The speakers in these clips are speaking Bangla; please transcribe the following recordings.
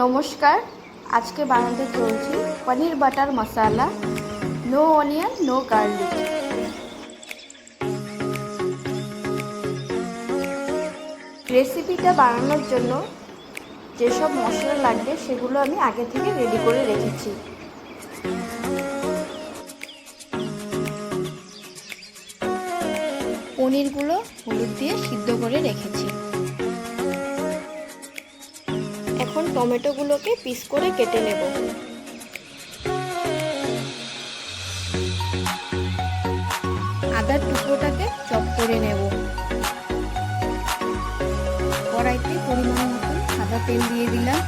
নমস্কার, আজকে বানাতে চলছি পনির বাটার মশলা, নো অনিয়ন নো গার্লিক। রেসিপিটা বানানোর জন্য যেসব মশলা লাগবে সেগুলো আমি আগে থেকে রেডি করে রেখেছি। পনিরগুলো হলুদ দিয়ে সিদ্ধ করে রেখেছি। এখন টমেটোগুলোকে পিস করে কেটে নেব। আদার টুকরোটাকে চপ করে নেব। কড়াইতে পরিমাণ মতন সাদা তেল দিয়ে দিলাম।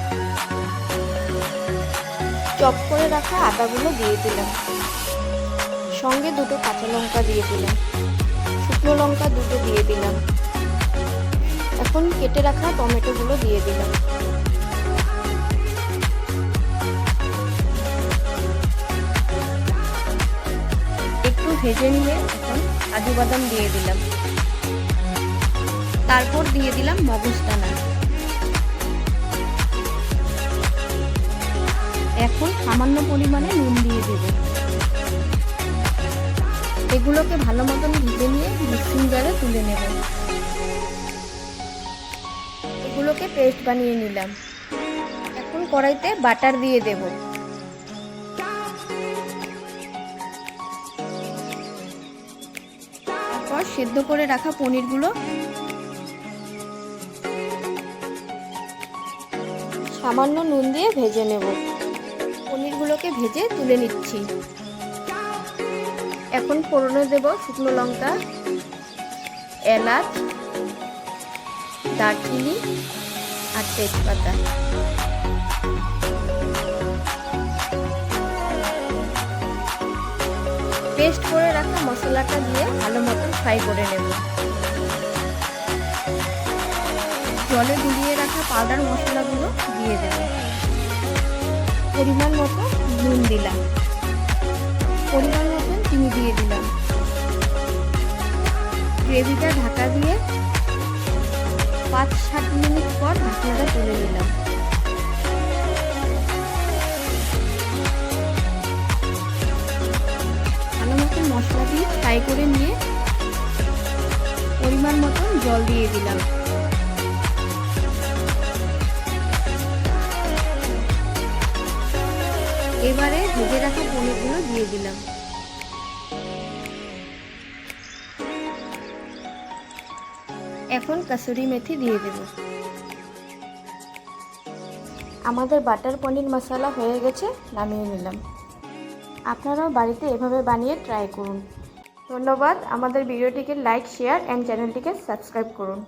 চপ করে রাখা আদাগুলো দিয়ে দিলাম। সঙ্গে দুটো কাঁচা লঙ্কা দিয়ে দিলাম। শুকনো লঙ্কা দুটো দিয়ে দিলাম। এখন কেটে রাখা টমেটোগুলো দিয়ে দিলাম। একটু ভেজে নিয়ে এখন কাজু বাদাম দিয়ে দিলাম। তারপর দিয়ে দিলাম মগজদানা। এখন সামান্য পরিমাণে নুন দিয়ে দেব। এগুলোকে ভালো মতন ভেজে নিয়ে মিক্সিং জারে তুলে নেব। এগুলোকে পেস্ট বানিয়ে নিলাম। এখন কড়াইতে বাটার দিয়ে দেব। তারপর সেদ্ধ করে রাখা পনিরগুলো সামান্য নুন দিয়ে ভেজে নেব। পনিরগুলোকে ভেজে তুলে নিচ্ছি। এখন ফোড়নে দেব শুকনো লঙ্কা, এলাচ, দারচিনি আর তেজপাতা। পেস্ট করে রাখা মশলাটা দিয়ে ভালো মতন ফ্রাই করে নেব। জলে গুলিয়ে রাখা পাউডার মশলাগুলো দিয়ে দেব। পরিমাণ মতো নুন দিলাম। পরিমাণ মতন চিনি দিয়ে দিলাম। গ্রেভিটা ঢাকা দিয়ে 5-7 মিনিট পর ঢাকনাটা তুলে নিলাম। ভালো মতন মশলা দিয়ে ফ্রাই করে নিয়ে পরিমাণ মতন জল দিয়ে দিলাম। এবারে ভেজে রাখা পনিরগুলো দিয়ে দিলাম। এখন কাসুরি মেথি দিয়ে দেব। আমাদের বাটার পনির মশলা হয়ে গেছে, নামিয়ে নিলাম। আপনারাও বাড়িতে এভাবে বানিয়ে ট্রাই করুন। ধন্যবাদ। আমাদের ভিডিওটিকে লাইক, শেয়ার অ্যান্ড চ্যানেলটিকে সাবস্ক্রাইব করুন।